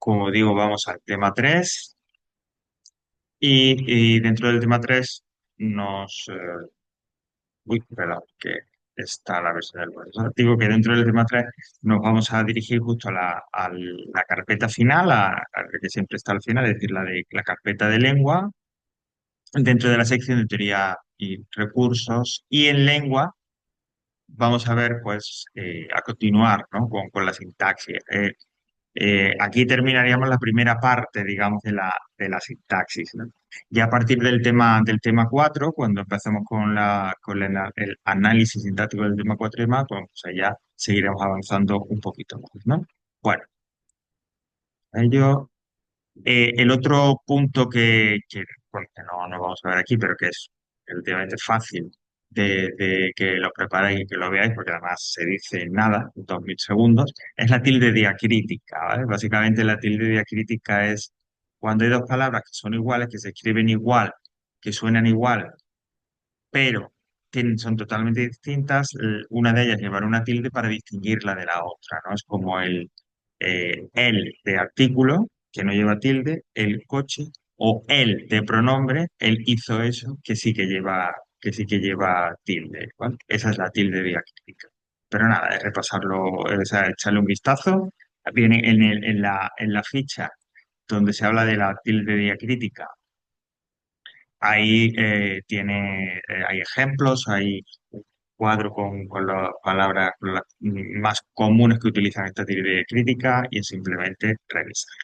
como digo, vamos al tema 3 y dentro del tema 3 nos... uy, perdón, que está la versión del profesor. Digo que dentro del tema 3 nos vamos a dirigir justo a la carpeta final, a la que siempre está al final, es decir, la carpeta de lengua, dentro de la sección de teoría y recursos. Y en lengua vamos a ver, pues, a continuar, ¿no? con la sintaxis. Aquí terminaríamos la primera parte, digamos, de la sintaxis, ¿no? Y a partir del tema 4, cuando empecemos con el análisis sintáctico del tema 4 y demás, pues allá seguiremos avanzando un poquito más, ¿no? Bueno, ello, el otro punto bueno, que no vamos a ver aquí, pero que es relativamente fácil de que lo preparéis y que lo veáis, porque además se dice en nada, 2000 segundos, es la tilde diacrítica, ¿vale? Básicamente la tilde diacrítica es cuando hay dos palabras que son iguales, que se escriben igual, que suenan igual, pero son totalmente distintas, una de ellas llevará una tilde para distinguirla de la otra, ¿no? Es como el de artículo, que no lleva tilde, el coche, o el de pronombre, él hizo eso, que sí que lleva tilde, ¿vale? Esa es la tilde diacrítica. Pero nada, es repasarlo, o sea, echarle un vistazo. Viene en la ficha donde se habla de la tilde diacrítica. Ahí hay ejemplos, hay un cuadro con las palabras más comunes que utilizan esta teoría de crítica y es simplemente revisar.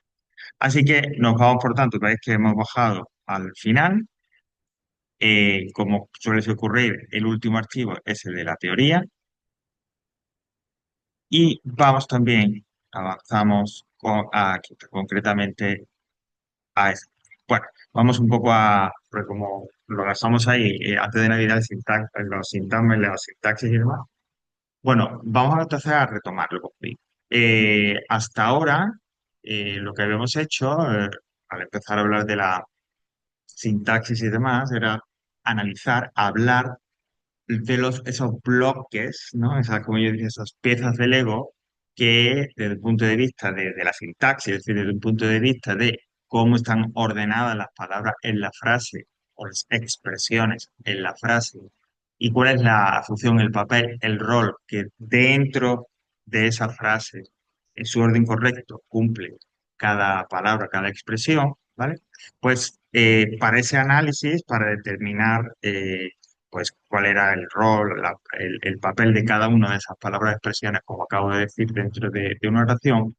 Así que nos vamos, por tanto, una vez que hemos bajado al final, como suele ocurrir, el último archivo es el de la teoría y vamos también, avanzamos concretamente a esto. Bueno, vamos un poco porque como lo gastamos ahí antes de Navidad, los sintagmas, la sintaxis y demás. Bueno, vamos entonces a retomarlo. Hasta ahora, lo que habíamos hecho, al empezar a hablar de la sintaxis y demás, era analizar, hablar de esos bloques, ¿no? Esas, como yo decía, esas piezas del Lego que desde el punto de vista de la sintaxis, es decir, desde el punto de vista de cómo están ordenadas las palabras en la frase o las expresiones en la frase y cuál es la función, el papel, el rol que dentro de esa frase, en su orden correcto, cumple cada palabra, cada expresión, ¿vale? Pues para ese análisis, para determinar pues cuál era el rol, el papel de cada una de esas palabras expresiones, como acabo de decir, dentro de una oración,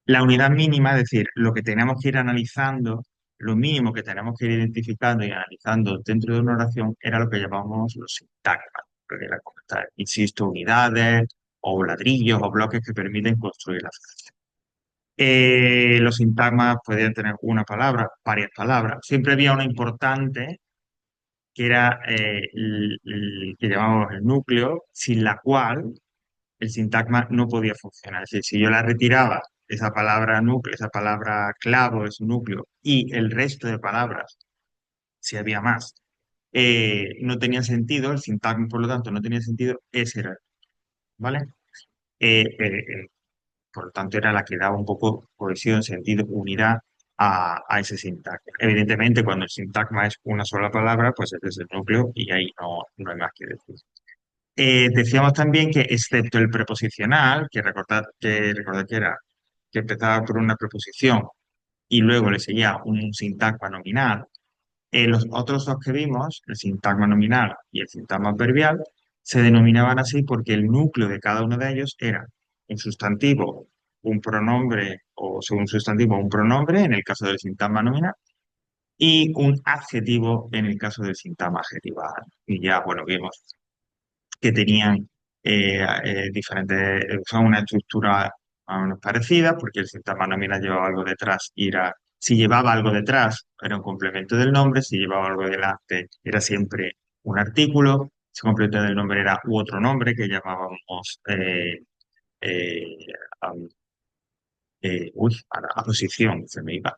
la unidad mínima, es decir, lo que tenemos que ir analizando, lo mínimo que tenemos que ir identificando y analizando dentro de una oración era lo que llamamos los sintagmas, porque era como insisto, unidades o ladrillos o bloques que permiten construir la frase. Los sintagmas podían tener una palabra, varias palabras. Siempre había una importante que era el que llamamos el núcleo, sin la cual el sintagma no podía funcionar. Es decir, si yo la retiraba, esa palabra núcleo, esa palabra clavo de su núcleo y el resto de palabras, si había más, no tenía sentido, el sintagma, por lo tanto, no tenía sentido, ese era, ¿vale? Eh, eh, eh, por lo tanto, era la que daba un poco cohesión, sentido, unidad a ese sintagma. Evidentemente, cuando el sintagma es una sola palabra, pues ese es el núcleo y ahí no hay más que decir. Decíamos también que, excepto el preposicional, que recordad que era que empezaba por una preposición y luego le seguía un sintagma nominal, los otros dos que vimos, el sintagma nominal y el sintagma adverbial, se denominaban así porque el núcleo de cada uno de ellos era un sustantivo, un pronombre, o un sustantivo, un pronombre en el caso del sintagma nominal, y un adjetivo en el caso del sintagma adjetival. Y ya, bueno, vimos que tenían son una estructura más o menos parecida, porque el sintagma nominal llevaba algo detrás y si llevaba algo detrás, era un complemento del nombre, si llevaba algo delante, era siempre un artículo, si complemento del nombre era u otro nombre que llamábamos eh, am- a posición, se me iba.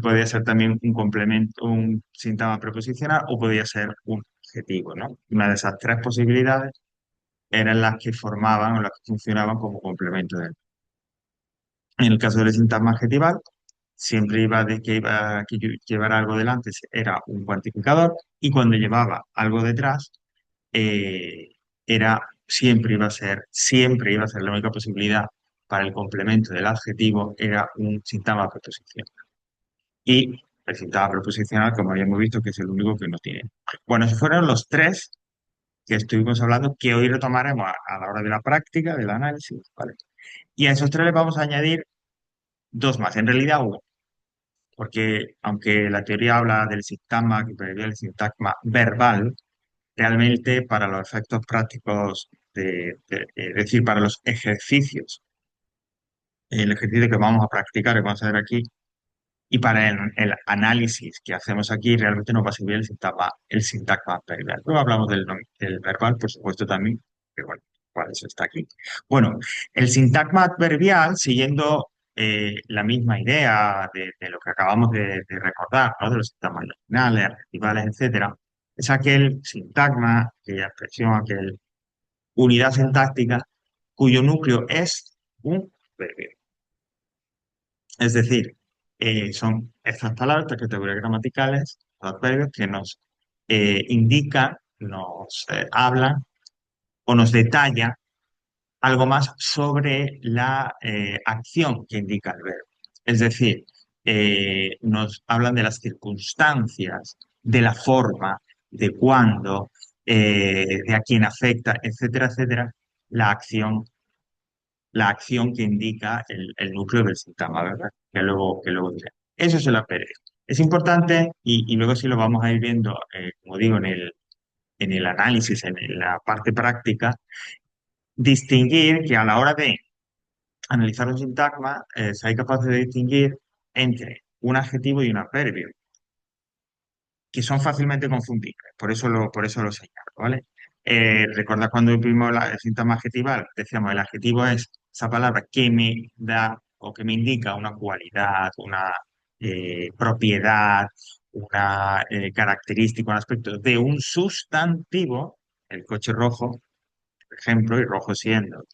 Podía ser también un complemento, un sintagma preposicional o podía ser un adjetivo, ¿no? Una de esas tres posibilidades eran las que formaban o las que funcionaban como complemento del. En el caso del sintagma adjetival, siempre iba que llevar algo delante, era un cuantificador, y cuando llevaba algo detrás, eh, siempre iba a ser la única posibilidad para el complemento del adjetivo, era un sintagma preposicional. Y el sintagma preposicional, como habíamos visto, que es el único que no tiene. Bueno, esos fueron los tres que estuvimos hablando, que hoy retomaremos a la hora de la práctica, del análisis, ¿vale? Y a esos tres les vamos a añadir dos más, en realidad uno, porque aunque la teoría habla del sintagma, que previo el sintagma verbal, realmente para los efectos prácticos, es decir, para los ejercicios, el ejercicio que vamos a practicar, que vamos a ver aquí, y para el análisis que hacemos aquí, realmente no va a servir el sintagma verbal. Luego hablamos del verbal, por supuesto, también, pero bueno, por eso está aquí. Bueno, el sintagma adverbial, siguiendo la misma idea de lo que acabamos de recordar, ¿no? De los sintagmas nominales, adjetivales, etcétera, es aquel sintagma, aquella expresión, aquella unidad sintáctica cuyo núcleo es un verbo. Es decir, son estas palabras, estas categorías gramaticales, los adverbios que nos indican, nos hablan o nos detallan algo más sobre la acción que indica el verbo. Es decir, nos hablan de las circunstancias, de la forma, de cuándo, de a quién afecta, etcétera, etcétera, la acción la acción que indica el núcleo del sintagma, ¿verdad? Que luego diré. Eso es el APR. Es importante y luego sí lo vamos a ir viendo, como digo, en el análisis, la parte práctica, distinguir que a la hora de analizar un sintagma, hay capaces de distinguir entre un adjetivo y un adverbio, que son fácilmente confundibles. Por eso lo señalo, ¿vale? Recordad cuando vimos el sintagma adjetival, decíamos el adjetivo es esa palabra que me da o que me indica una cualidad, una propiedad, una característica, un aspecto de un sustantivo, el coche rojo, por ejemplo, y rojo siendo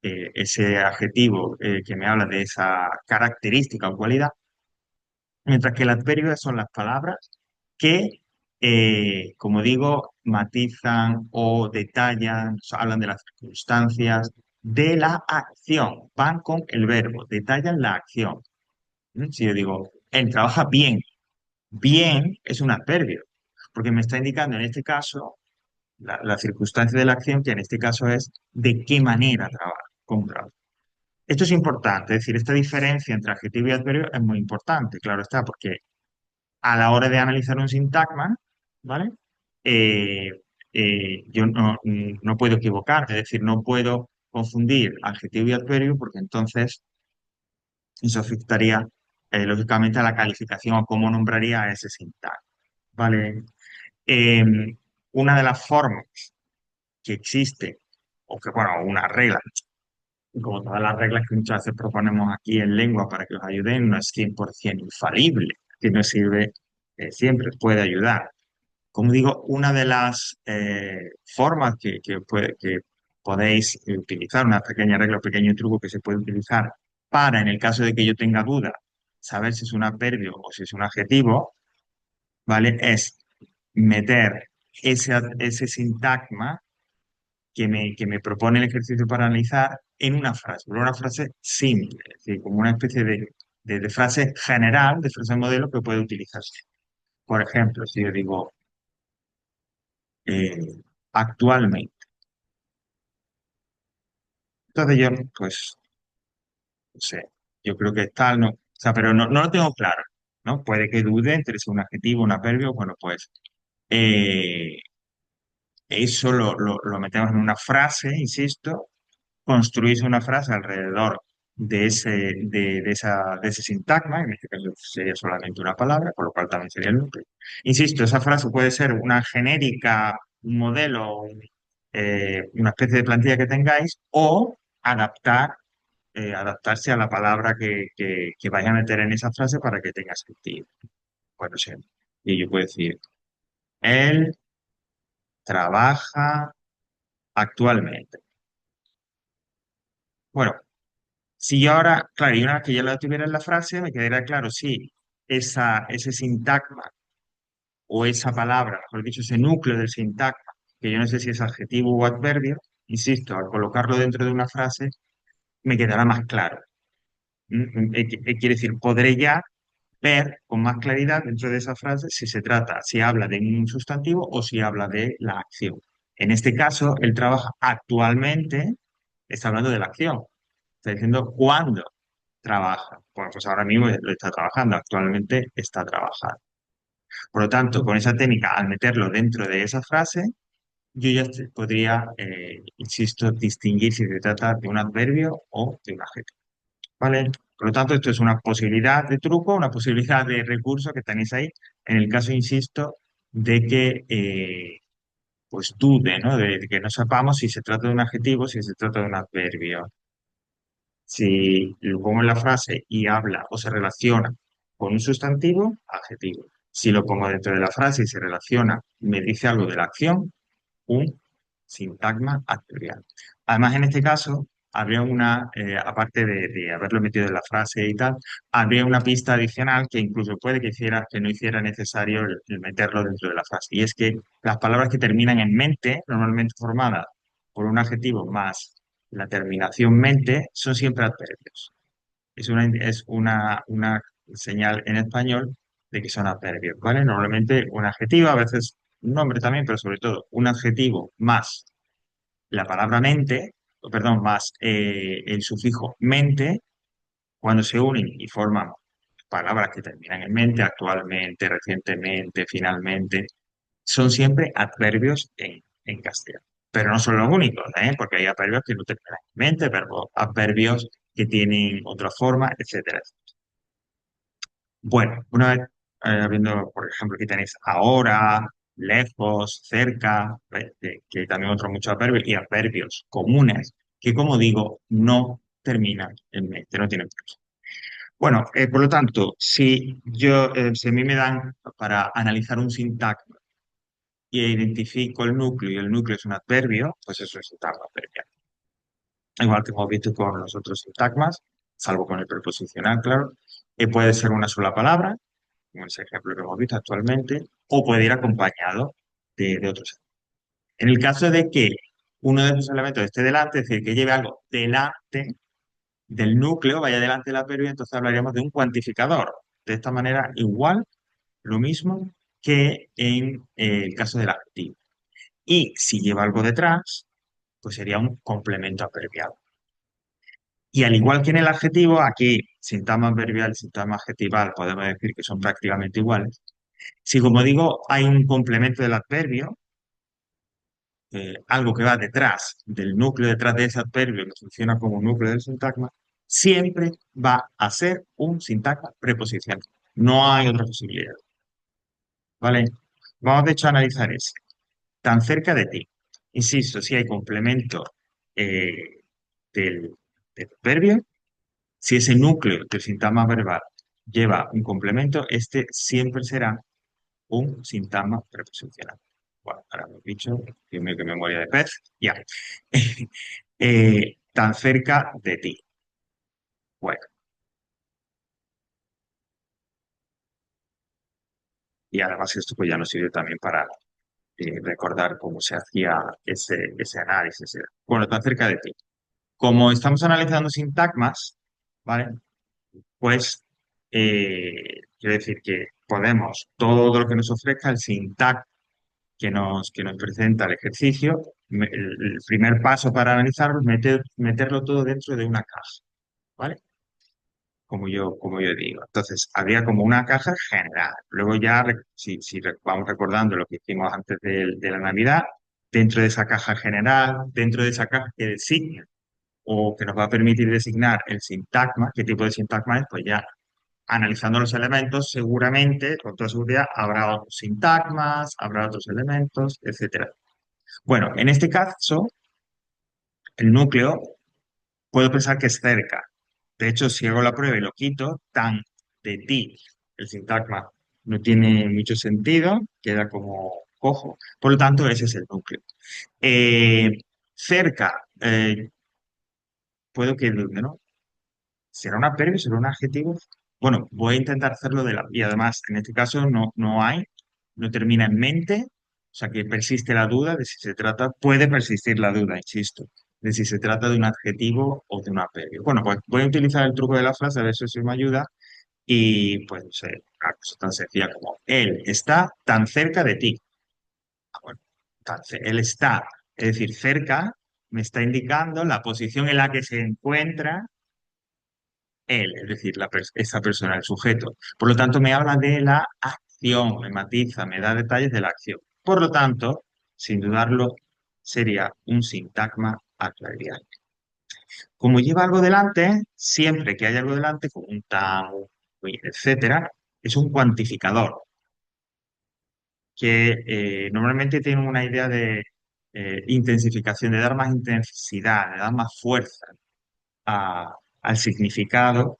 ese adjetivo que me habla de esa característica o cualidad, mientras que el adverbio son las palabras que, como digo, matizan o detallan, o sea, hablan de las circunstancias de la acción, van con el verbo, detallan la acción. Si yo digo, él trabaja bien, bien es un adverbio, porque me está indicando en este caso la circunstancia de la acción, que en este caso es de qué manera trabaja, cómo trabaja. Esto es importante, es decir, esta diferencia entre adjetivo y adverbio es muy importante, claro está, porque a la hora de analizar un sintagma, ¿vale? Eh, yo no puedo equivocarme, es decir, no puedo confundir adjetivo y adverbio porque entonces eso afectaría lógicamente a la calificación o cómo nombraría a ese sintagma, ¿vale? Eh, una de las formas que existe, o que, bueno, una regla, como todas las reglas que muchas veces proponemos aquí en lengua para que os ayuden, no es 100% infalible, que no sirve siempre, puede ayudar. Como digo, una de las formas que podéis utilizar, una pequeña regla, un pequeño truco que se puede utilizar para, en el caso de que yo tenga duda, saber si es un adverbio o si es un adjetivo, ¿vale? Es meter ese sintagma que me propone el ejercicio para analizar en una frase, pero una frase simple, es decir, como una especie de frase general, de frase modelo que puede utilizarse. Por ejemplo, si yo digo actualmente, entonces yo, pues, no sé, yo creo que tal, no, o sea, pero no lo tengo claro, ¿no? Puede que dude entre si un adjetivo, un adverbio, bueno, pues eh, eso lo metemos en una frase, insisto, construís una frase alrededor de ese sintagma, en este caso sería solamente una palabra, por lo cual también sería el núcleo. Insisto, esa frase puede ser una genérica, un modelo, una especie de plantilla que tengáis, o adaptarse a la palabra que vaya a meter en esa frase para que tenga sentido. Bueno, sí. Y yo puedo decir, él trabaja actualmente. Bueno, Si yo ahora, claro, y una vez que ya lo tuviera en la frase, me quedaría claro si ese sintagma o esa palabra, mejor dicho, ese núcleo del sintagma, que yo no sé si es adjetivo o adverbio, insisto, al colocarlo dentro de una frase, me quedará más claro. Quiere decir, podré ya ver con más claridad dentro de esa frase si se trata, si habla de un sustantivo o si habla de la acción. En este caso, él trabaja actualmente, está hablando de la acción, está diciendo cuándo trabaja. Bueno, pues ahora mismo lo está trabajando, actualmente está trabajando. Por lo tanto, con esa técnica, al meterlo dentro de esa frase, yo ya podría, insisto, distinguir si se trata de un adverbio o de un adjetivo. ¿Vale? Por lo tanto, esto es una posibilidad de truco, una posibilidad de recurso que tenéis ahí, en el caso, insisto, de que pues dude, ¿no? De que no sepamos si se trata de un adjetivo, si se trata de un adverbio. Si lo pongo en la frase y habla o se relaciona con un sustantivo, adjetivo. Si lo pongo dentro de la frase y se relaciona, me dice algo de la acción, un sintagma adverbial. Además, en este caso, habría aparte de haberlo metido en la frase y tal, habría una pista adicional que incluso puede que no hiciera necesario el meterlo dentro de la frase. Y es que las palabras que terminan en mente, normalmente formadas por un adjetivo más la terminación mente, son siempre adverbios. Es una señal en español de que son adverbios, ¿vale? Normalmente un adjetivo, a veces un nombre también, pero sobre todo un adjetivo más la palabra mente, o perdón, más el sufijo mente, cuando se unen y forman palabras que terminan en mente, actualmente, recientemente, finalmente, son siempre adverbios en castellano. Pero no son los únicos, ¿eh? Porque hay adverbios que no terminan en mente, adverbios que tienen otra forma, etcétera. Bueno, una vez viendo, por ejemplo, aquí tenéis ahora, lejos, cerca, que hay también otros muchos adverbios y adverbios comunes que, como digo, no terminan en mente, no tienen peso. Bueno, por lo tanto, si a mí me dan para analizar un sintagma y identifico el núcleo y el núcleo es un adverbio, pues eso es un sintagma adverbial. Igual que hemos visto con los otros sintagmas, salvo con el preposicional, claro, puede ser una sola palabra como ese ejemplo que hemos visto actualmente, o puede ir acompañado de otros. En el caso de que uno de esos elementos esté delante, es decir, que lleve algo delante del núcleo, vaya delante del adverbio, entonces hablaríamos de un cuantificador. De esta manera, igual, lo mismo que en el caso del adjetivo. Y si lleva algo detrás, pues sería un complemento adverbial. Y al igual que en el adjetivo, aquí sintagma adverbial y sintagma adjetival podemos decir que son prácticamente iguales. Si, como digo, hay un complemento del adverbio, algo que va detrás del núcleo, detrás de ese adverbio que funciona como núcleo del sintagma, siempre va a ser un sintagma preposicional. No hay otra posibilidad. ¿Vale? Vamos de hecho a analizar ese. Tan cerca de ti. Insisto, si hay complemento eh, del, del adverbio, si ese núcleo del sintagma verbal lleva un complemento, este siempre será un sintagma preposicional. Bueno, ahora lo he dicho, Dios mío, qué memoria de pez, ya. Tan cerca de ti. Bueno, y además esto pues ya nos sirve también para recordar cómo se hacía ese análisis. Bueno, tan cerca de ti. Como estamos analizando sintagmas, ¿vale? Pues quiere decir que podemos, todo lo que nos ofrezca el sintagma que nos presenta el ejercicio, el primer paso para analizarlo es meterlo todo dentro de una caja, ¿vale? Como yo digo. Entonces, habría como una caja general. Luego ya, si vamos recordando lo que hicimos antes de la Navidad, dentro de esa caja general, dentro de esa caja que designa o que nos va a permitir designar el sintagma, qué tipo de sintagma es, pues ya analizando los elementos, seguramente, con toda seguridad, habrá otros sintagmas, habrá otros elementos, etcétera. Bueno, en este caso, el núcleo puedo pensar que es cerca. De hecho, si hago la prueba y lo quito, tan de ti, el sintagma no tiene mucho sentido, queda como cojo. Por lo tanto, ese es el núcleo. Cerca, puedo que dude, ¿no? ¿Será un adverbio? ¿Será un adjetivo? Bueno, voy a intentar hacerlo de la... Y además, en este caso no hay, no termina en mente, o sea que persiste la duda de si se trata, puede persistir la duda, insisto, de si se trata de un adjetivo o de un adverbio. Bueno, pues voy a utilizar el truco de la frase, a ver si eso me ayuda, y pues no sé, una cosa tan sencilla como, él está tan cerca de ti. Ah, bueno, él está, es decir, cerca, me está indicando la posición en la que se encuentra él, es decir, esa persona, el sujeto. Por lo tanto, me habla de la acción, me matiza, me da detalles de la acción. Por lo tanto, sin dudarlo, sería un sintagma adverbial. Como lleva algo delante, siempre que haya algo delante, como un tan, un etcétera, es un cuantificador que normalmente tiene una idea de intensificación, de dar más intensidad, de dar más fuerza a- al significado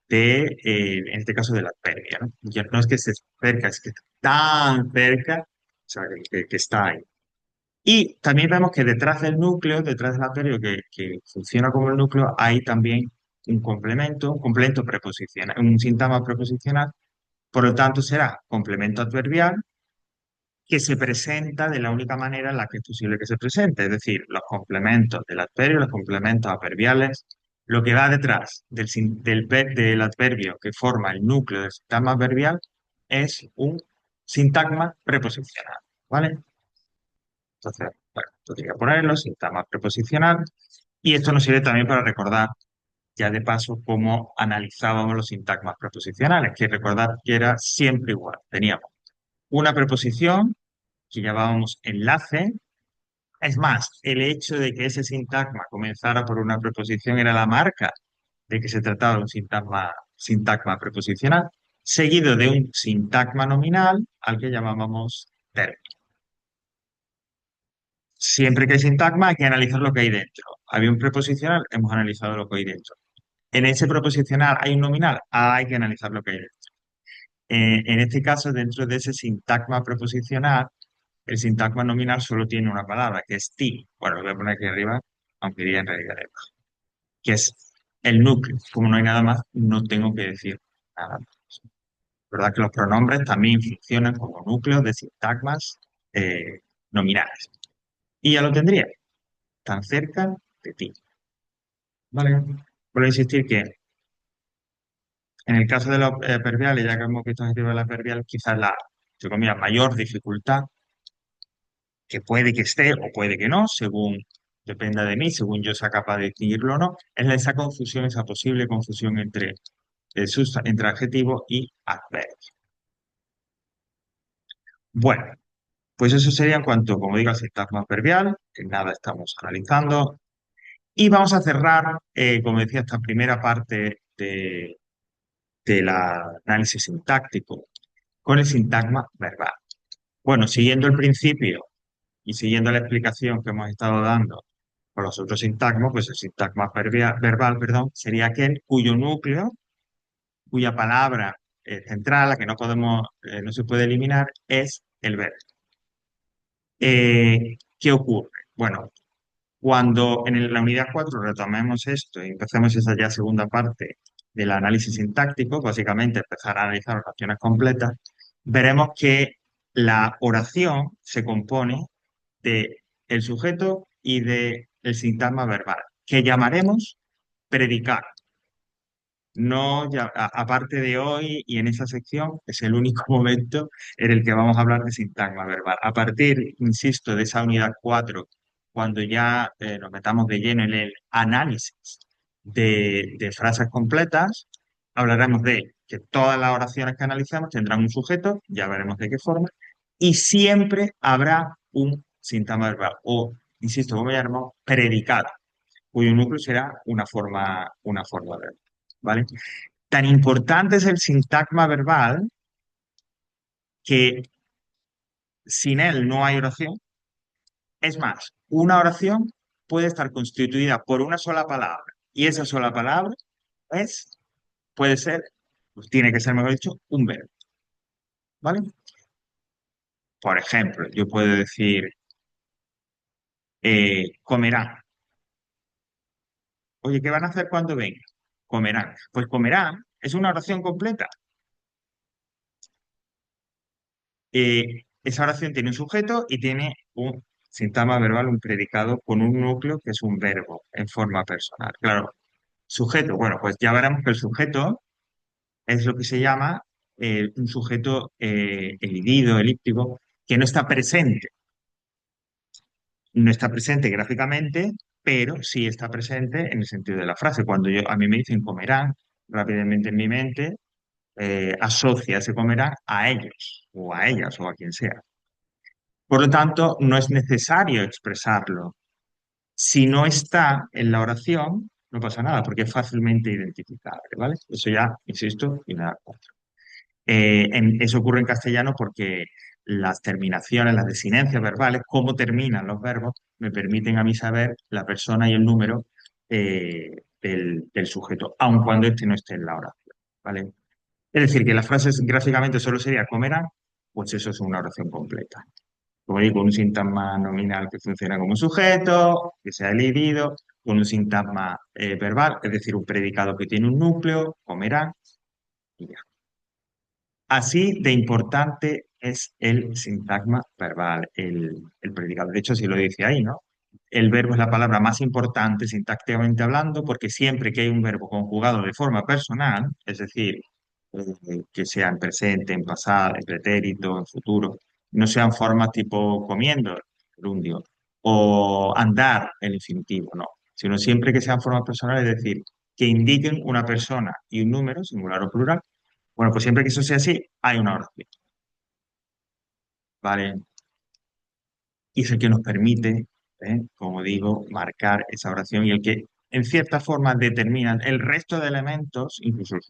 de, en este caso, de la pérdida, ¿no? Ya no es que esté cerca, es que está tan cerca, o sea, que está ahí. Y también vemos que detrás del núcleo, detrás del adverbio que funciona como el núcleo, hay también un complemento preposicional, un sintagma preposicional, por lo tanto será complemento adverbial que se presenta de la única manera en la que es posible que se presente, es decir, los complementos del adverbio, los complementos adverbiales, lo que va detrás del adverbio que forma el núcleo del sintagma adverbial es un sintagma preposicional, ¿vale? Entonces, bueno, podría ponerlo, sintagma preposicional, y esto nos sirve también para recordar, ya de paso, cómo analizábamos los sintagmas preposicionales, que recordad que era siempre igual. Teníamos una preposición que llamábamos enlace. Es más, el hecho de que ese sintagma comenzara por una preposición era la marca de que se trataba de un sintagma preposicional, seguido de un sintagma nominal al que llamábamos término. Siempre que hay sintagma hay que analizar lo que hay dentro. Había un preposicional, hemos analizado lo que hay dentro. En ese preposicional hay un nominal, hay que analizar lo que hay dentro. En este caso, dentro de ese sintagma preposicional, el sintagma nominal solo tiene una palabra, que es ti. Bueno, lo voy a poner aquí arriba, aunque iría en realidad debajo, que es el núcleo. Como no hay nada más, no tengo que decir nada más. ¿Verdad que los pronombres también funcionan como núcleos de sintagmas nominales? Y ya lo tendría, tan cerca de ti. ¿Vale? Vuelvo a insistir que en el caso de los adverbiales, ya que hemos visto adjetivos de las adverbiales, quizás la, entre comillas, mayor dificultad que puede que esté o puede que no, según dependa de mí, según yo sea capaz de distinguirlo o no, es esa confusión, esa posible confusión entre, entre adjetivo y adverbio. Bueno, pues eso sería en cuanto, como digo, al sintagma adverbial, que nada estamos analizando. Y vamos a cerrar, como decía, esta primera parte del análisis sintáctico con el sintagma verbal. Bueno, siguiendo el principio y siguiendo la explicación que hemos estado dando con los otros sintagmas, pues el sintagma verbal, perdón, sería aquel cuyo núcleo, cuya palabra central, la que no podemos, no se puede eliminar, es el verbo. ¿Qué ocurre? Bueno, cuando en la unidad 4 retomemos esto y empecemos esa ya segunda parte del análisis sintáctico, básicamente empezar a analizar oraciones completas, veremos que la oración se compone de el sujeto y de el sintagma verbal, que llamaremos predicado. No, aparte de hoy y en esa sección, es el único momento en el que vamos a hablar de sintagma verbal. A partir, insisto, de esa unidad 4, cuando ya nos metamos de lleno en el análisis de frases completas, hablaremos de que todas las oraciones que analicemos tendrán un sujeto, ya veremos de qué forma, y siempre habrá un sintagma verbal, o, insisto, como llamamos, predicado, cuyo núcleo será una forma verbal. ¿Vale? Tan importante es el sintagma verbal que sin él no hay oración. Es más, una oración puede estar constituida por una sola palabra y esa sola palabra es, puede ser, pues tiene que ser, mejor dicho, un verbo. ¿Vale? Por ejemplo, yo puedo decir, comerán. Oye, ¿qué van a hacer cuando vengan? comerán. Pues comerán es una oración completa. Esa oración tiene un sujeto y tiene un sintagma verbal, un predicado con un núcleo que es un verbo en forma personal. Claro, sujeto, bueno, pues ya veremos que el sujeto es lo que se llama un sujeto elidido, elíptico, que no está presente. No está presente gráficamente, pero sí está presente en el sentido de la frase. Cuando a mí me dicen comerán, rápidamente en mi mente asocia ese comerán a ellos, o a ellas, o a quien sea. Por lo tanto, no es necesario expresarlo. Si no está en la oración, no pasa nada, porque es fácilmente identificable, ¿vale? Eso ya, insisto, y nada. Eso ocurre en castellano porque las terminaciones, las desinencias verbales, cómo terminan los verbos, me permiten a mí saber la persona y el número del sujeto, aun cuando este no esté en la oración, ¿vale? Es decir, que las frases gráficamente solo sería comerán, pues eso es una oración completa. Como digo, un sintagma nominal que funciona como sujeto, que sea elidido, con un sintagma verbal, es decir, un predicado que tiene un núcleo, comerán, y ya. Así de importante es el sintagma verbal, el predicado. De hecho, si lo dice ahí, ¿no? El verbo es la palabra más importante sintácticamente hablando porque siempre que hay un verbo conjugado de forma personal, es decir, que sea en presente, en pasado, en pretérito, en futuro, no sean formas tipo comiendo, gerundio, o andar, el infinitivo, no, sino siempre que sean formas personales, es decir, que indiquen una persona y un número, singular o plural. Bueno, pues siempre que eso sea así, hay una oración, ¿vale? Y es el que nos permite, como digo, marcar esa oración y el que, en cierta forma, determina el resto de elementos, incluso el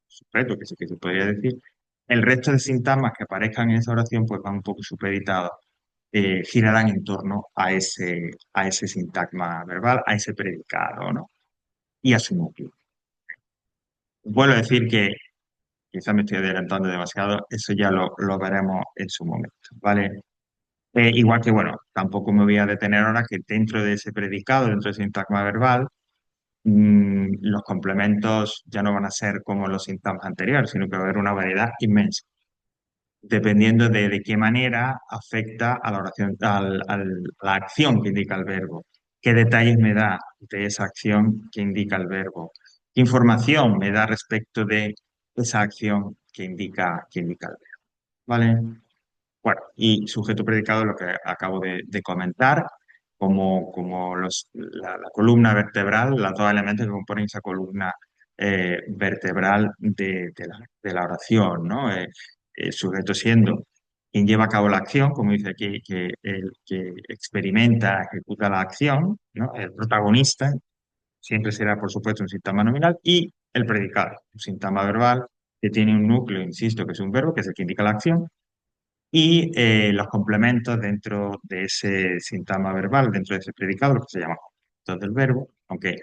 sujeto, que se podría decir, el resto de sintagmas que aparezcan en esa oración, pues van un poco supeditados, girarán en torno a ese sintagma verbal, a ese predicado, ¿no? Y a su núcleo. Vuelvo a decir que quizá me estoy adelantando demasiado, eso ya lo veremos en su momento, ¿vale? Igual que, bueno, tampoco me voy a detener ahora que dentro de ese predicado, dentro de ese sintagma verbal, los complementos ya no van a ser como los sintagmas anteriores, sino que va a haber una variedad inmensa, dependiendo de qué manera afecta a la oración, a la acción que indica el verbo, qué detalles me da de esa acción que indica el verbo, qué información me da respecto de esa acción que indica el verbo. ¿Vale? Bueno, y sujeto predicado, lo que acabo de comentar, como la columna vertebral, los dos elementos que componen esa columna vertebral de la oración, ¿no? Sujeto siendo quien lleva a cabo la acción, como dice aquí, que el que experimenta, ejecuta la acción, ¿no? El protagonista siempre será, por supuesto, un sintagma nominal, y el predicado, un sintagma verbal que tiene un núcleo, insisto, que es un verbo, que es el que indica la acción y los complementos dentro de ese sintagma verbal, dentro de ese predicado, lo que se llama complementos del verbo, aunque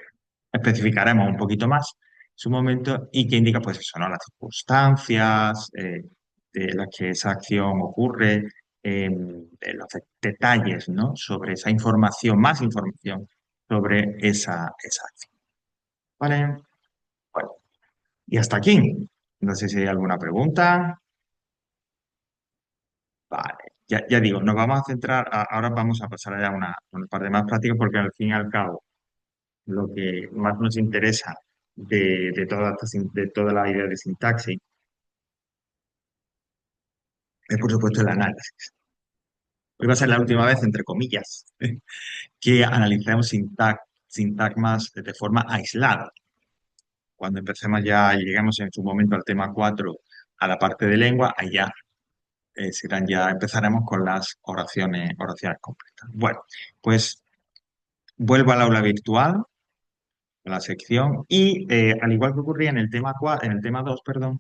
especificaremos un poquito más en su momento, y que indica, pues eso, ¿no? Las circunstancias de las que esa acción ocurre, los detalles, ¿no? Sobre esa información, más información sobre esa acción. ¿Vale? Bueno, y hasta aquí. No sé si hay alguna pregunta. Vale, ya digo, nos vamos a centrar, ahora vamos a pasar allá a una parte más práctica porque al fin y al cabo lo que más nos interesa de toda la idea de sintaxis es por supuesto el análisis. Hoy va a ser la última vez, entre comillas, que analicemos sintagmas de forma aislada. Cuando empecemos ya y lleguemos en su momento al tema 4 a la parte de lengua, ahí ya empezaremos con las oraciones completas. Bueno, pues vuelvo al aula virtual la sección y al igual que ocurría en el tema en el tema 2, perdón,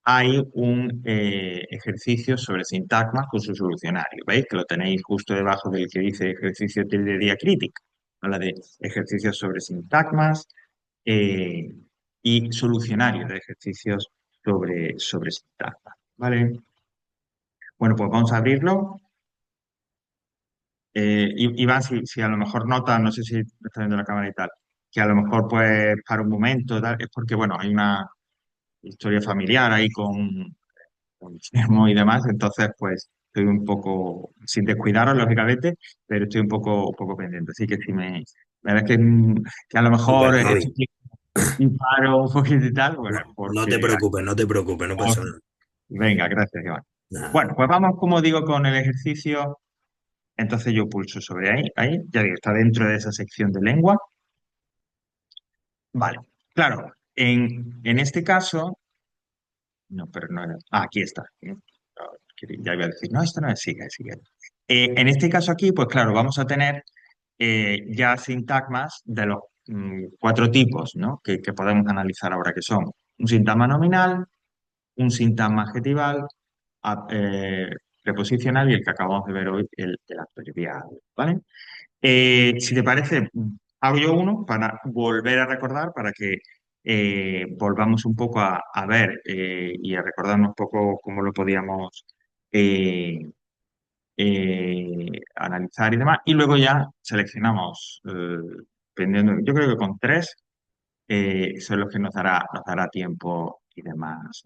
hay un ejercicio sobre sintagmas con su solucionario. ¿Veis? Que lo tenéis justo debajo del que dice ejercicio de diacrítica. Habla de ejercicios sobre sintagmas eh, y solucionario de ejercicios sobre sintagmas. ¿Vale? Bueno, pues vamos a abrirlo. Iván, si a lo mejor nota, no sé si está viendo la cámara y tal. que a lo mejor pues para un momento tal, es porque, bueno, hay una historia familiar ahí con enfermo y demás, entonces pues estoy un poco, sin descuidaros lógicamente, pero estoy un poco pendiente. Así que si me ves que a lo Súper, mejor Javi. estoy y paro un poquito y tal, bueno, No, no porque... te preocupes, no te preocupes, no pasa nada. Venga, gracias, Iván. Nada. Bueno, pues vamos, como digo, con el ejercicio. Entonces yo pulso sobre ahí, ya digo, está dentro de esa sección de lengua. Vale, claro, en este caso, no, pero no era, aquí está. No, ya iba a decir, no, esto no es, sigue, sigue. En este caso aquí, pues claro, vamos a tener ya sintagmas de los cuatro tipos, ¿no? Que podemos analizar ahora, que son un sintagma nominal, un sintagma adjetival, preposicional y el que acabamos de ver hoy, el adverbial, ¿vale? Si te parece, hago yo uno para volver a recordar, para que volvamos un poco a ver y a recordarnos un poco cómo lo podíamos eh, analizar y demás. Y luego ya seleccionamos, dependiendo, yo creo que con tres son los que nos dará tiempo y demás.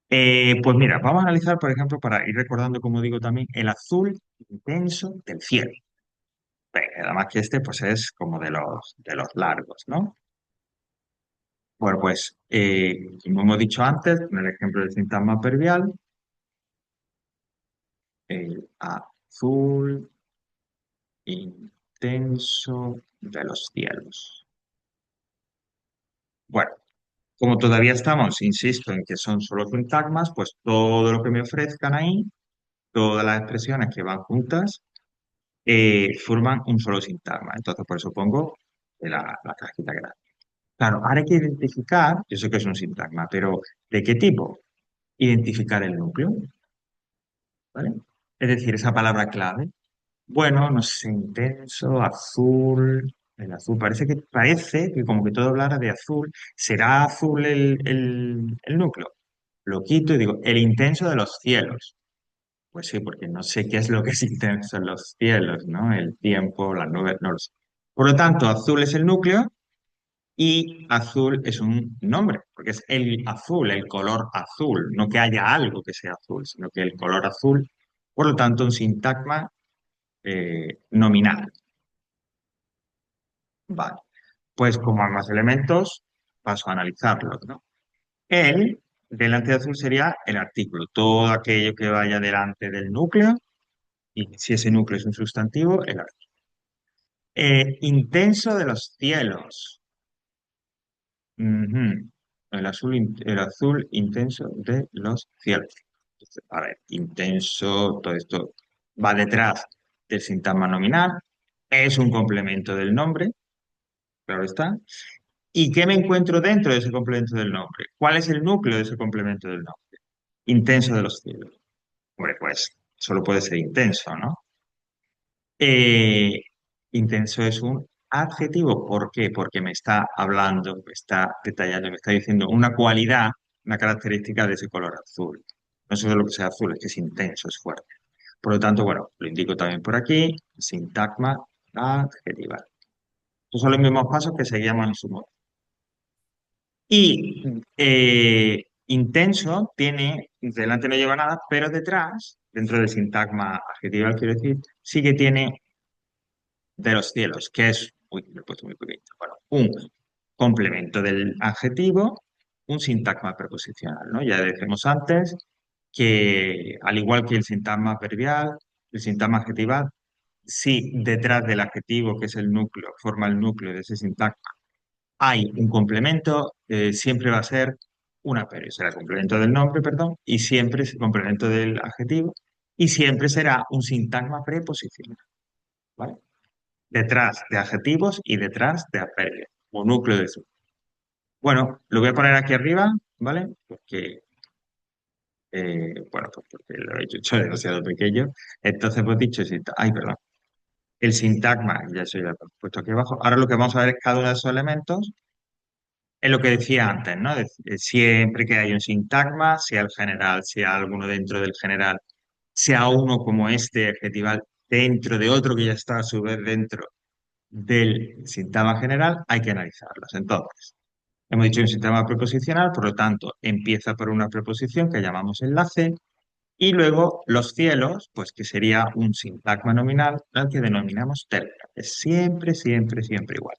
Pues mira, vamos a analizar, por ejemplo, para ir recordando, como digo también, el azul intenso del cielo. Además que este pues es como de los largos, ¿no? Bueno, pues como hemos dicho antes, en el ejemplo del sintagma pervial, el azul intenso de los cielos. Bueno, como todavía estamos, insisto, en que son solo sintagmas, pues todo lo que me ofrezcan ahí, todas las expresiones que van juntas, forman un solo sintagma. Entonces, por eso pongo la cajita grande. Claro, ahora hay que identificar, yo sé que es un sintagma, pero ¿de qué tipo? Identificar el núcleo, ¿vale? Es decir, esa palabra clave. Bueno, no sé, intenso, azul, el azul, parece que como que todo hablara de azul, ¿será azul el núcleo? Lo quito y digo, el intenso de los cielos. Pues sí, porque no sé qué es lo que es intenso en los cielos, ¿no? El tiempo, las nubes, no lo sé. Por lo tanto, azul es el núcleo. Y azul es un nombre, porque es el azul, el color azul, no que haya algo que sea azul, sino que el color azul, por lo tanto, un sintagma nominal. Vale. Pues como hay más elementos, paso a analizarlos, ¿no? El, delante de azul sería el artículo, todo aquello que vaya delante del núcleo, y si ese núcleo es un sustantivo, el artículo. Intenso de los cielos. Ujú. El azul intenso de los cielos. A ver, intenso, todo esto va detrás del sintagma nominal, es un complemento del nombre, claro está. ¿Y qué me encuentro dentro de ese complemento del nombre? ¿Cuál es el núcleo de ese complemento del nombre? Intenso de los cielos. Hombre, pues solo puede ser intenso, ¿no? Eh, intenso es un adjetivo. ¿Por qué? Porque me está hablando, me está detallando, me está diciendo una cualidad, una característica de ese color azul. No solo lo que sea azul, es que es intenso, es fuerte. Por lo tanto, bueno, lo indico también por aquí, sintagma adjetival. Estos son los mismos pasos que seguíamos en su modo. Y intenso tiene, delante no lleva nada, pero detrás, dentro del sintagma adjetival, quiero decir, sí que tiene de los cielos, que es, uy, me he puesto muy pequeño, bueno, un complemento del adjetivo, un sintagma preposicional, ¿no? Ya decimos antes que, al igual que el sintagma adverbial, el sintagma adjetival, si detrás del adjetivo, que es el núcleo, forma el núcleo de ese sintagma, hay un complemento, siempre va a ser una, pero será el complemento del nombre, perdón, y siempre es el complemento del adjetivo, y siempre será un sintagma preposicional, ¿vale? Detrás de adjetivos y detrás de adverbios, o núcleo de su. Bueno, lo voy a poner aquí arriba, ¿vale? Porque, bueno, pues porque lo he hecho demasiado pequeño. Entonces hemos dicho, ay, perdón, el sintagma, ya eso ya lo he puesto aquí abajo. Ahora lo que vamos a ver es cada uno de esos elementos, es lo que decía antes, ¿no? Siempre que hay un sintagma, sea el general, sea alguno dentro del general, sea uno como este adjetival dentro de otro que ya está a su vez dentro. del sintagma general hay que analizarlos. Entonces, hemos dicho un sintagma preposicional, por lo tanto, empieza por una preposición que llamamos enlace y luego los cielos, pues que sería un sintagma nominal al que denominamos término. Es siempre, siempre, siempre igual.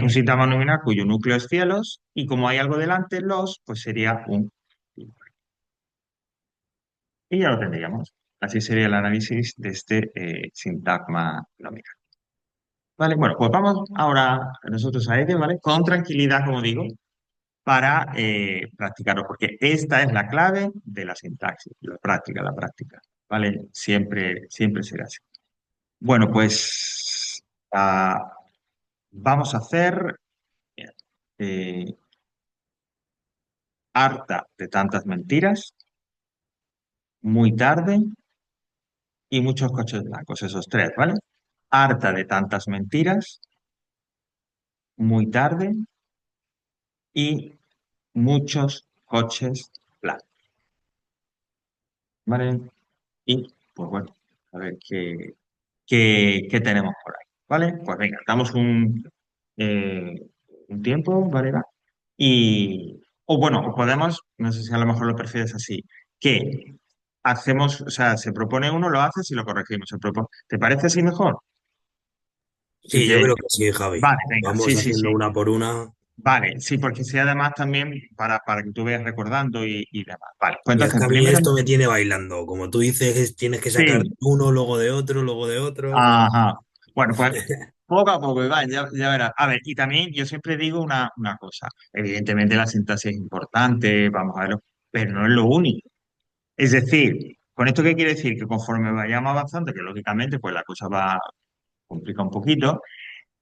Un sintagma nominal cuyo núcleo es cielos y como hay algo delante, los, pues sería un... Y ya lo tendríamos. Así sería el análisis de este sintagma nominal. Vale, bueno, pues vamos ahora nosotros a ello, ¿vale? Con tranquilidad, como digo, para practicarlo, porque esta es la clave de la sintaxis, la práctica, ¿vale? Siempre, siempre será así. Bueno, pues vamos a hacer eh, harta de tantas mentiras, muy tarde y muchos coches blancos, esos tres, ¿vale? Harta de tantas mentiras, muy tarde y muchos coches blancos, ¿vale? Y pues bueno, a ver qué tenemos por ahí, ¿vale? Pues venga, damos eh, un tiempo, ¿vale? Va. Y, o bueno, o podemos, no sé si a lo mejor lo prefieres así, que hacemos, o sea, se propone uno, lo haces y lo corregimos. ¿Te parece así mejor? Y Sí, yo creo que sí, Javi. vale, venga, Vamos sí, sí, haciendo sí. una por una. Vale, sí, porque sí, además también para que tú vayas recordando y demás. Vale, pues Y es entonces, que a mí primero, esto me tiene bailando. Como tú dices, tienes que sacar sí, uno, luego de otro, luego de otro. ajá. Bueno, pues poco a poco, Iván, ya verás. A ver, y también yo siempre digo una cosa. Evidentemente la sintaxis es importante, vamos a verlo, pero no es lo único. Es decir, ¿con esto qué quiere decir? Que conforme vayamos avanzando, que lógicamente pues la cosa va a complicar un poquito,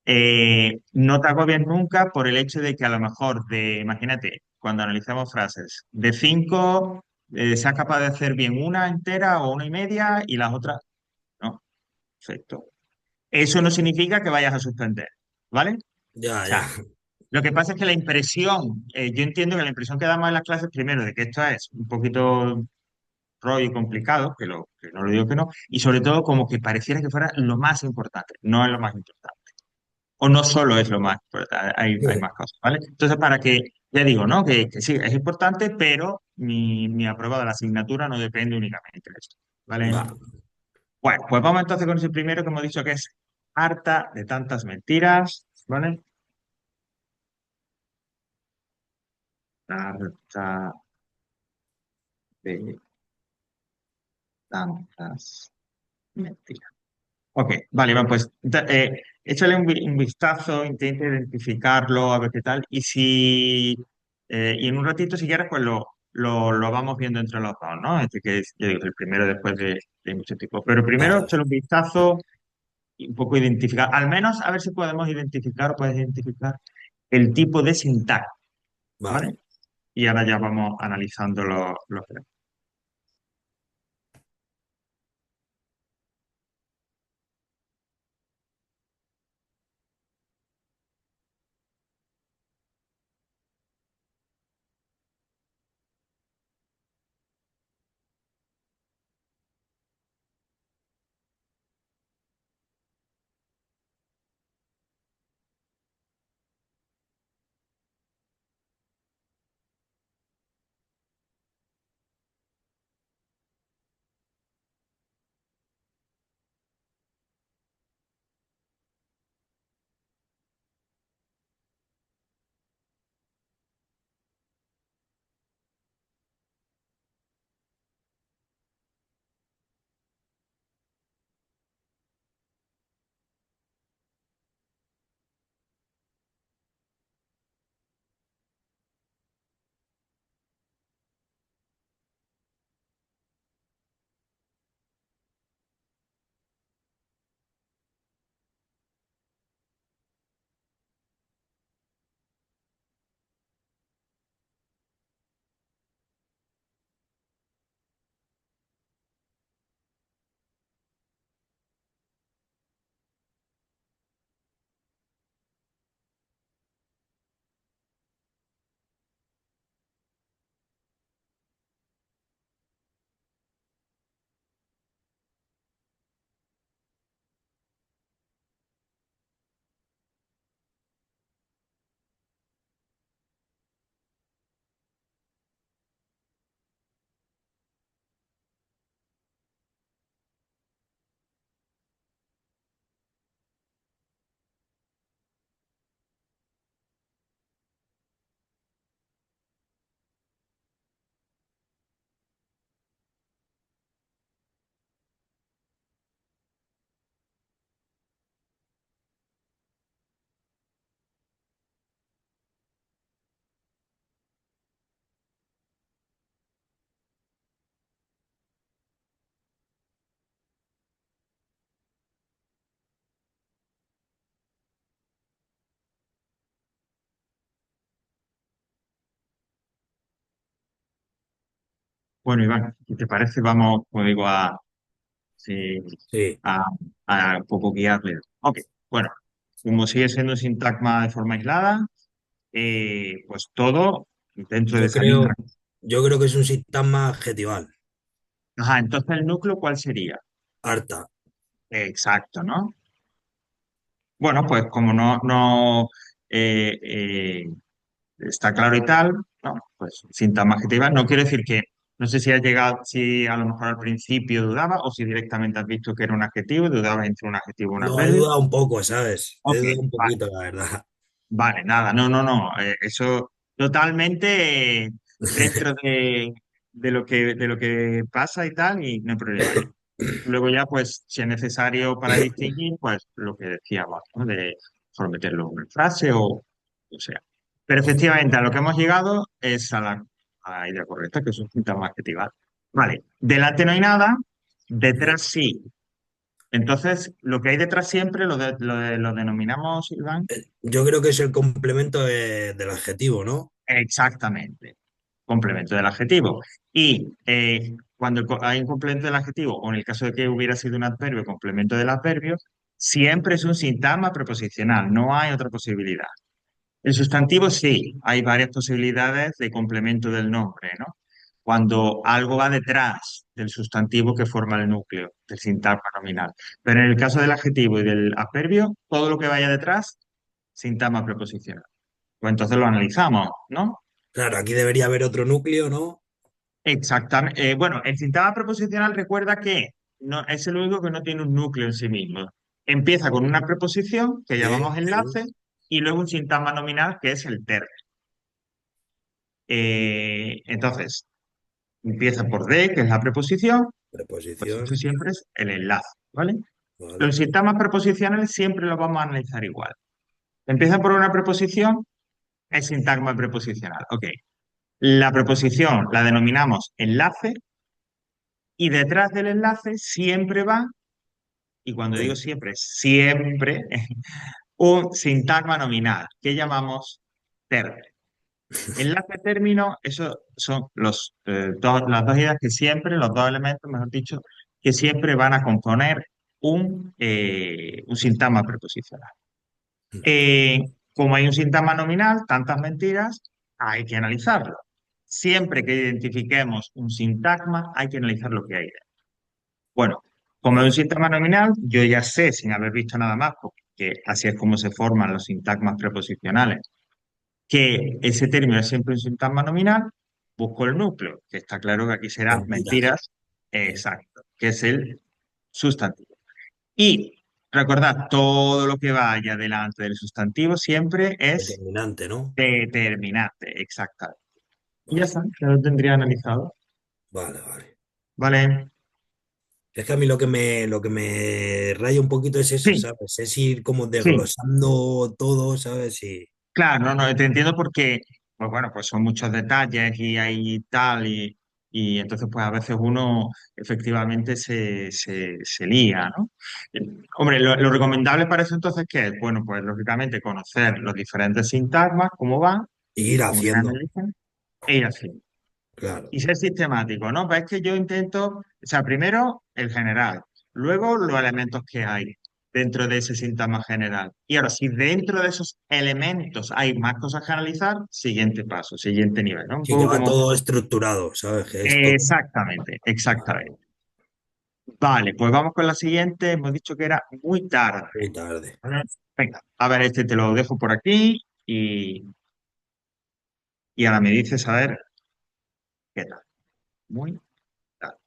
no te agobies nunca por el hecho de que a lo mejor imagínate, cuando analizamos frases, de cinco, seas capaz de hacer bien una entera o una y media y las otras, no, perfecto. Eso no significa que vayas a suspender, ¿vale? O Ya, ya. sea, lo que pasa es que la impresión, yo entiendo que la impresión que damos en las clases, primero, de que esto es un poquito rollo y complicado, que no lo digo que no, y sobre todo como que pareciera que fuera lo más importante, no es lo más importante, o no solo es lo más importante, hay más cosas, ¿vale? Entonces, para que, ya digo, ¿no? Que sí, es importante, pero mi aprobado de la asignatura no depende únicamente de esto, ¿vale? Va, Bueno, pues vamos entonces con ese primero que hemos dicho que es harta de tantas mentiras, ¿vale? Harta de tantas mentiras. Ok, vale, bueno, pues échale un vistazo, intenta identificarlo, a ver qué tal, y en un ratito, si quieres, pues lo vamos viendo entre los dos, ¿no? Este que es, yo digo, el primero después de mucho tiempo. Pero primero, vale, échale un vistazo y un poco identificar, al menos a ver si podemos identificar o puedes identificar el tipo de sintaxis, vale. ¿vale? Y ahora ya vamos analizando los Bueno, Iván, si te parece, vamos, como digo, sí, Sí, a, a un poco guiarle. Ok, bueno, como sigue siendo un sintagma de forma aislada, pues todo dentro de yo esa misma. creo, yo creo que es un sintagma adjetival. Ajá, entonces el núcleo, ¿cuál sería? Harta. Exacto, ¿no? Bueno, pues como eh, eh, está claro y tal, ¿no? Pues sintagma adjetiva. No quiere decir que, no sé si has llegado, si a lo mejor al principio dudabas o si directamente has visto que era un adjetivo, dudabas entre un adjetivo y un Lo he adverbio. dudado un poco, ¿sabes? He Ok, dudado un vale, poquito, la verdad. vale, nada, no, eso totalmente dentro de lo que pasa y tal, y no hay problema. Luego ya, pues, si es necesario para distinguir, pues lo que decíamos, ¿no? De meterlo en una frase o sea. Pero efectivamente, a lo que hemos llegado es a la idea correcta, que es un sintagma adjetival. Vale, delante no hay nada, detrás sí. Entonces, lo que hay detrás siempre lo denominamos, Iván, Yo creo que es el complemento del adjetivo, ¿no? exactamente, complemento del adjetivo. Y cuando hay un complemento del adjetivo, o en el caso de que hubiera sido un adverbio, complemento del adverbio, siempre es un sintagma preposicional, no hay otra posibilidad. El sustantivo sí, hay varias posibilidades de complemento del nombre, ¿no? Cuando algo va detrás del sustantivo que forma el núcleo del sintagma nominal. Pero en el caso del adjetivo y del adverbio, todo lo que vaya detrás, sintagma preposicional. Pues entonces lo analizamos, ¿no? Claro, aquí debería haber otro núcleo, ¿no? Exactamente. Bueno, el sintagma preposicional recuerda que no, es el único que no tiene un núcleo en sí mismo. Empieza con una preposición que Sí, llamamos sí. enlace y luego un sintagma nominal que es el término. Entonces, empieza por de, que es la preposición, pues esto Preposición. siempre es el enlace, ¿vale? Vale. Los sintagmas preposicionales siempre los vamos a analizar igual. Empieza por una preposición, es sintagma preposicional. Ok. La preposición la denominamos enlace y detrás del enlace siempre va, y cuando digo siempre, siempre, un sintagma nominal que llamamos término. Enlace término, eso son las dos ideas que siempre, los dos elementos, mejor dicho, que siempre van a componer un sintagma preposicional. Eh, Como hay un sintagma nominal, tantas mentiras, hay que analizarlo. Siempre que identifiquemos un sintagma, hay que analizar lo que hay. Bueno, como es un Vale. sintagma nominal, yo ya sé, sin haber visto nada más, porque así es como se forman los sintagmas preposicionales, que ese término es siempre un sintagma nominal, busco el núcleo, que está claro que aquí será Mentiras. mentiras, exacto, que es el sustantivo. Y recordad, todo lo que vaya delante del sustantivo siempre es Determinante, ¿no? determinante, exactamente. Y ya Vale, está, ya lo tendría analizado. vale, vale. Vale, Es que a mí lo que me raya un poquito es eso, sí, ¿sabes? Es ir como sí. desglosando todo, ¿sabes? Y, Claro, no, te entiendo porque, pues bueno, pues son muchos detalles y hay tal, y entonces pues a veces uno efectivamente se lía, ¿no? Hombre, lo recomendable para eso entonces, ¿qué es? Bueno, pues lógicamente conocer los diferentes sintagmas, cómo van, y ir cómo se haciendo, analizan, e ir haciendo. claro. Y ser sistemático, ¿no? Pues es que yo intento, o sea, primero el general, luego los elementos que hay dentro de ese sintagma general. Y ahora, si dentro de esos elementos hay más cosas que analizar, siguiente paso, siguiente nivel, ¿no? Un Sí, que poco va como... todo estructurado, ¿sabes? Que esto, Exactamente, vale, exactamente. Vale, pues vamos con la siguiente. Hemos dicho que era muy tarde. muy tarde. ¿Vale? Venga, a ver, este te lo dejo por aquí y ahora me dices a ver qué tal. Muy tarde.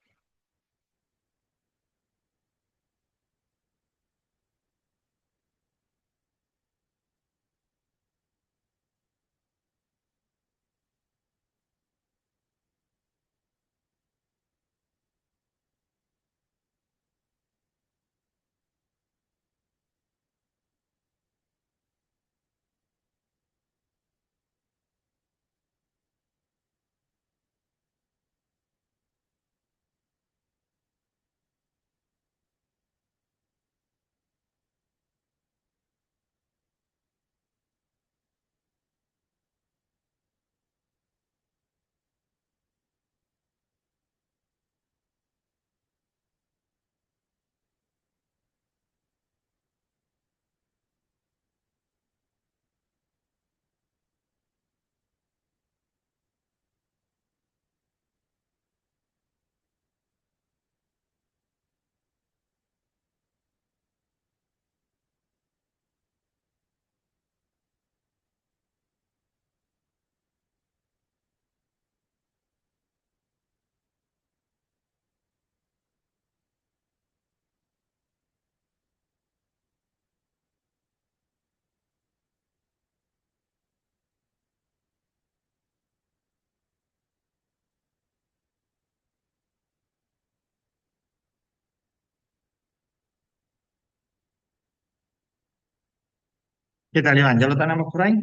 ¿Qué tal, Iván? ¿Ya lo tenemos por ahí?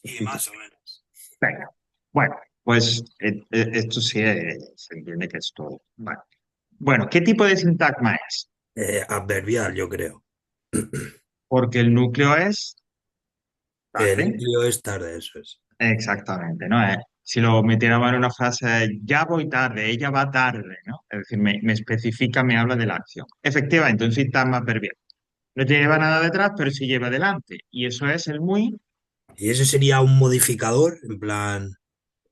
Sí, más o menos. Venga. Bueno, pues esto sí se entiende que es todo. Vale. Bueno, ¿qué tipo de sintagma es? Adverbial, yo creo. Porque el núcleo es El tarde. núcleo es tarde, eso es. Exactamente, ¿no? Si lo metiéramos en una frase, ya voy tarde, ella va tarde, ¿no? Es decir, me especifica, me habla de la acción. Efectivamente, un sintagma adverbial. No lleva nada detrás, pero sí lleva adelante. Y eso es el muy, Y ese sería un modificador, en plan.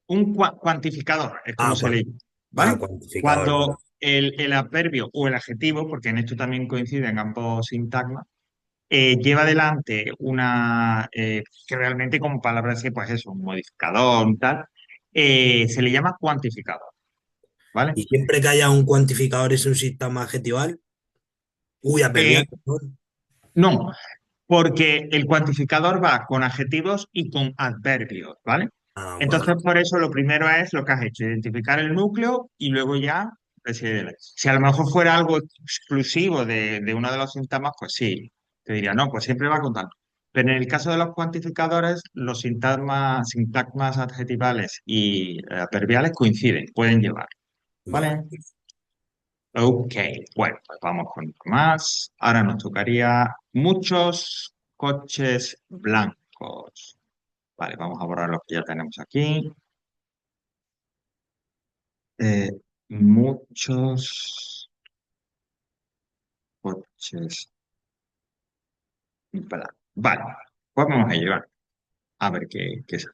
un cuantificador, es como Ah, se le llama, ¿vale? cuantificador, vale. Cuando el adverbio o el adjetivo, porque en esto también coinciden ambos sintagmas, lleva adelante una, que realmente como palabra así, pues eso, un modificador, un tal, se le llama cuantificador, ¿vale? Y siempre que haya un cuantificador es un síntoma adjetival. Uy, Eh, adverbial, perdón. no, porque el cuantificador va con adjetivos y con adverbios, ¿vale? Ah, vale. Entonces, por eso lo primero es lo que has hecho, identificar el núcleo y luego ya decir, si a lo mejor fuera algo exclusivo de uno de los sintagmas, pues sí, te diría, no, pues siempre va contando. Pero en el caso de los cuantificadores, los sintagmas adjetivales y adverbiales coinciden, pueden llevar, Vale. ¿vale? Ok, bueno, pues vamos con más. Ahora nos tocaría muchos coches blancos. Vale, vamos a borrar los que ya tenemos aquí. Muchos coches blancos. Vale, pues vamos a llevar a ver qué es.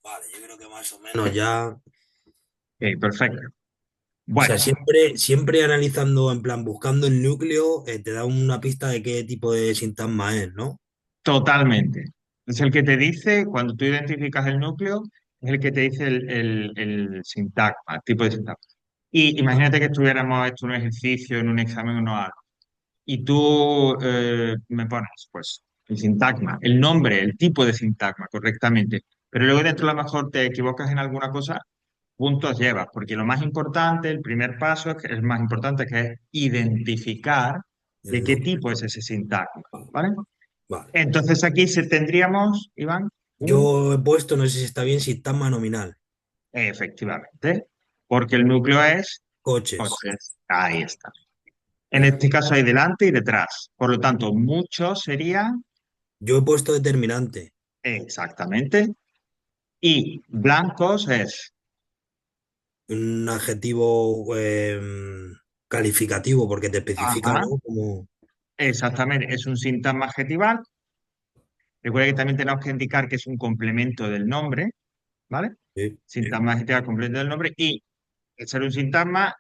Vale, yo creo que más o menos ya. O Ok, perfecto. sea, Bueno, siempre analizando, en plan, buscando el núcleo, te da una pista de qué tipo de sintagma es, ¿no? totalmente. Es el que te dice, cuando tú identificas el núcleo, es el que te dice el sintagma, el tipo de sintagma. Y Vale. imagínate que estuviéramos hecho un ejercicio en un examen o no algo, y tú me pones, pues, el sintagma, el nombre, el tipo de sintagma correctamente, pero luego dentro a lo mejor te equivocas en alguna cosa, puntos llevas, porque lo más importante, el primer paso, es el más importante, que es identificar de El qué núcleo. tipo es ese sintagma, Vale. ¿vale? Vale. Entonces aquí tendríamos, Iván, un Yo he puesto, no sé si está bien, sintagma nominal. efectivamente, porque el núcleo es Coches. coches. Ahí está. En Venga. este caso hay delante y detrás. Por lo tanto, mucho sería Yo he puesto determinante. exactamente. Y blancos es, Un adjetivo calificativo porque te especifica ajá, algo como. exactamente, es un sintagma adjetival. Recuerda que también tenemos que indicar que es un complemento del nombre, ¿vale? Sí, Sintagma adjetival complemento del nombre. Y al ser un sintagma,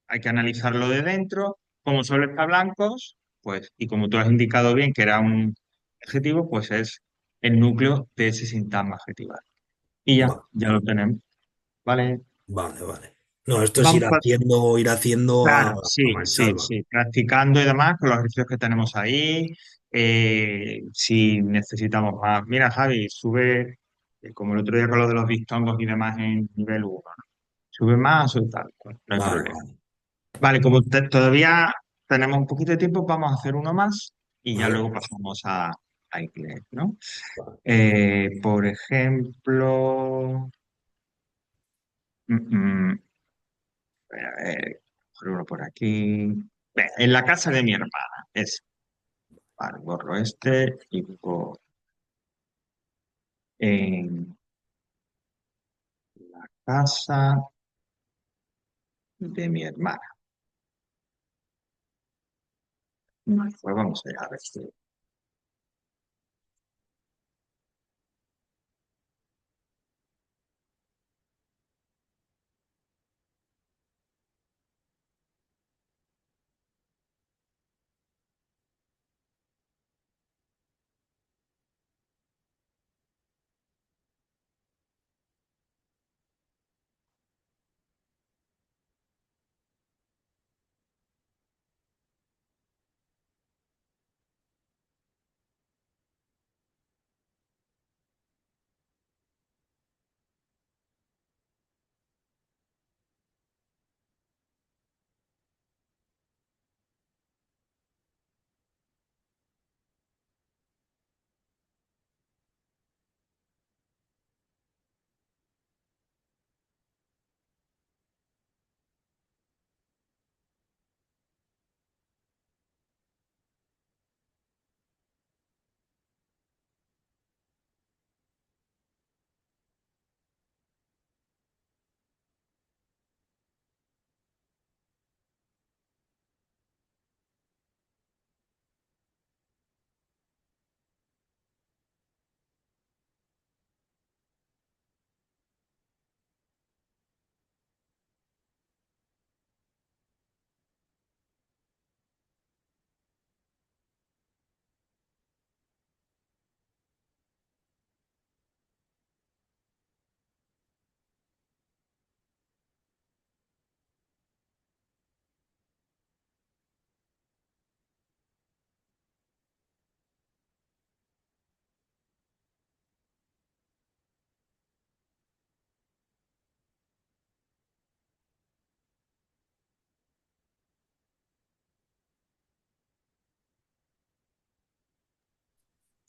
hay que analizarlo de dentro. Como solo está blancos, pues, y como tú has indicado bien que era un adjetivo, pues es el núcleo de ese sintagma adjetival. Y ya, va- ya lo tenemos, ¿vale? vale, vale. No, esto es Vamos ir haciendo claro, a sí, sí, mansalva. sí, practicando y demás con los ejercicios que tenemos ahí. Si necesitamos más. Mira, Javi, sube, como el otro día con lo de los dictongos y demás en nivel 1, ¿no? Sube más o tal, pues, no hay Vale, problema. vale, Vale, como todavía tenemos un poquito de tiempo, vamos a hacer uno más y ya vale, luego pasamos a inglés, ¿no? vale. Por ejemplo, mm, mm, a ver, por uno por aquí. En la casa de mi hermana. Vale, borro este y pongo en la casa de mi hermana. Pues vamos a ver si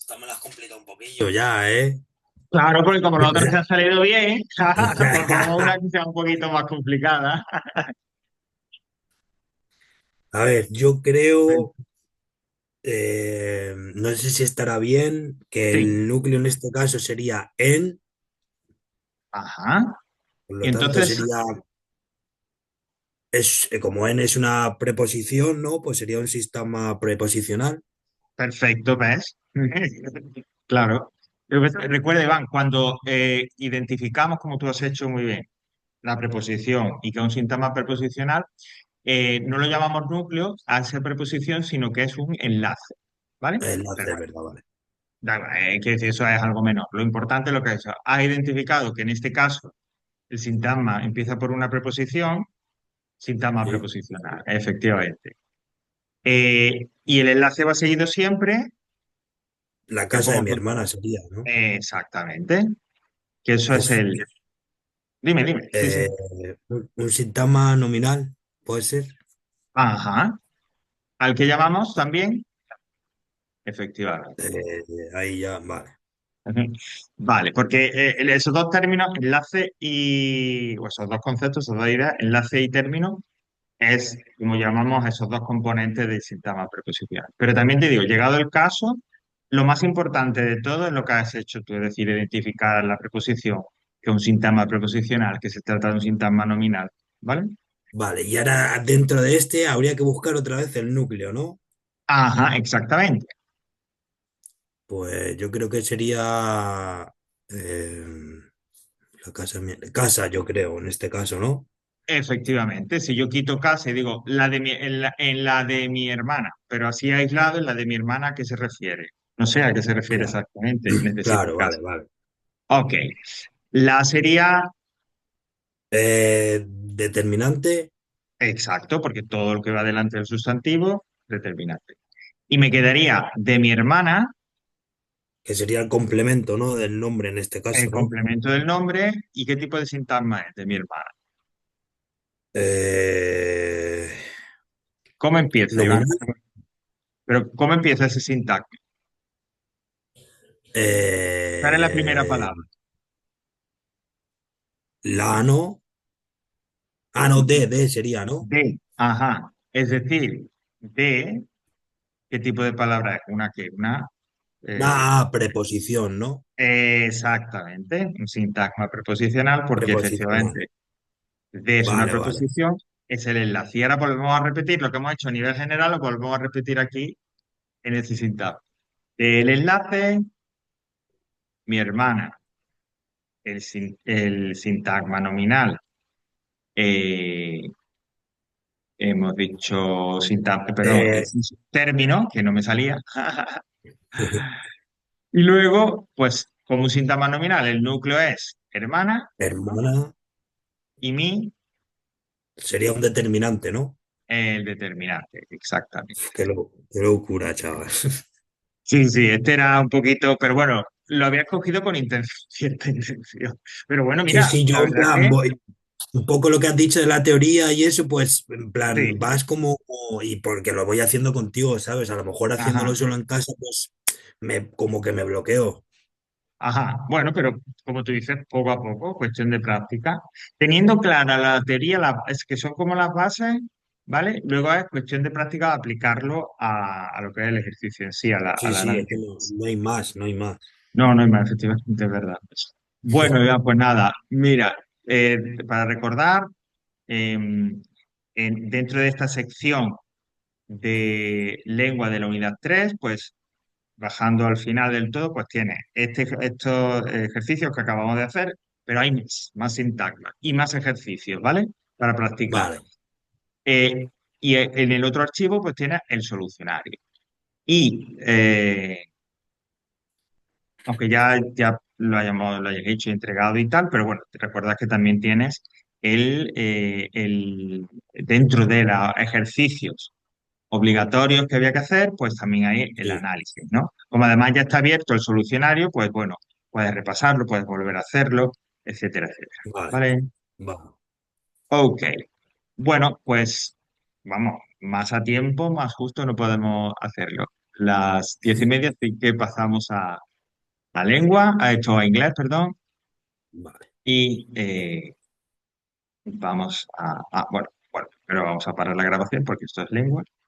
Esta me la has complicado un poquillo ya, ¿eh? claro, porque como los otros te han salido bien, pues vamos a una que sea un poquito más complicada. A ver, yo creo, no sé si estará bien, que Sí, el núcleo en este caso sería en, ajá. por Y lo tanto entonces, sería, como en es una preposición, ¿no? Pues sería un sistema preposicional. perfecto, ¿ves? Claro. Recuerda, Iván, cuando identificamos, como tú has hecho muy bien, la preposición y que es un síntoma preposicional, no lo llamamos núcleo a esa preposición, sino que es un enlace, ¿vale? Pero Enlace, bueno, ¿verdad? Vale. da igual, quiero decir, eso es algo menor. Lo importante es lo que ha identificado que en este caso el sintagma empieza por una preposición, sintagma Sí. preposicional, efectivamente. Y el enlace va seguido siempre, La que casa de pongo mi hermana sería, ¿no? exactamente, que eso es Uf. el... Dime, dime, sí, sí. Eh, un sintagma nominal, puede ser. Ajá. ¿Al que llamamos también? Efectivamente. Ahí ya, vale. Ujú. Vale, porque esos dos términos, enlace y, o esos dos conceptos, esas dos ideas, enlace y término, es como llamamos a esos dos componentes del sintagma preposicional. Pero también te digo, llegado el caso, lo más importante de todo es lo que has hecho tú, es decir, identificar la preposición, que es un sintagma preposicional, que se trata de un sintagma nominal, ¿vale? Vale, y ahora dentro de este habría que buscar otra vez el núcleo, ¿no? Ajá, exactamente. Pues yo creo que sería la casa, casa, yo creo, en este caso, ¿no? Efectivamente, si yo quito casa y digo en la de mi hermana, pero así aislado en la de mi hermana, ¿a qué se refiere? No sé a qué se refiere Claro, exactamente, necesito claro, casa. vale, vale. Ok, la sería Determinante, Exacto, porque todo lo que va delante del sustantivo, determinante. Y me quedaría de mi hermana, que sería el complemento, ¿no? Del nombre en este el caso, ¿no? complemento del nombre y qué tipo de sintagma es de mi hermana. Eh, ¿Cómo empieza, Iván? Nominal. Pero ¿cómo empieza ese sintagma? ¿Cuál es la primera eh, palabra? la no. Ah, no, de sería, ¿no? De. Ajá. Es decir, de, ¿qué tipo de palabra es? ¿Una qué? Una. eh, Ah, preposición, ¿no? exactamente, un sintagma preposicional, porque Preposicional. efectivamente de es una Vale, vale. preposición, es el enlace. Y ahora volvemos a repetir lo que hemos hecho a nivel general, lo volvemos a repetir aquí en este sintagma. El enlace, mi hermana, el sintagma nominal, eh, hemos dicho sintagma, perdón, el Eh, término, que no me salía. Y luego, pues, como un sintagma nominal, el núcleo es hermana hermana y mi, sería un determinante, ¿no? el determinante, exactamente. Qué locura, chaval. Sí, sí, este era un poquito, pero bueno, lo había escogido con cierta intención. Pero bueno, Sí, mira, sí, la yo en verdad es plan que voy, un poco lo que has dicho de la teoría y eso, pues en plan sí, vas como, y porque lo voy haciendo contigo, ¿sabes? A lo mejor ajá, haciéndolo solo en casa, pues como que me bloqueo. ajá. Bueno, pero como tú dices, poco a poco, cuestión de práctica. Teniendo clara la teoría, es que son como las bases, ¿vale? Luego es cuestión de práctica aplicarlo a lo que es el ejercicio en sí, Sí, al sí, es que análisis. no hay más, no hay más. No, no hay más, efectivamente, es verdad. Bueno, ya, pues nada, mira, para recordar, em, dentro de esta sección de lengua de la unidad 3 pues bajando al final del todo, pues tiene estos ejercicios que acabamos de hacer, pero hay más sintagma y más ejercicios, ¿vale? Para practicar. Vale, Eh, y en el otro archivo, pues tiene el solucionario. Y aunque ya lo hayas hecho y entregado y tal, pero bueno, te recuerdas que también tienes dentro de los ejercicios obligatorios que había que hacer, pues también hay el sí, análisis, ¿no? Como además ya está abierto el solucionario, pues bueno, puedes repasarlo, puedes volver a hacerlo, etcétera, etcétera. vale, ¿Vale? va, Ok. Bueno, pues vamos, más a tiempo, más justo no podemos hacerlo. Las 10:30, así que pasamos a lengua, a hecho a inglés, perdón, vale. y bueno, pero vamos a parar la grabación porque esto es lengua.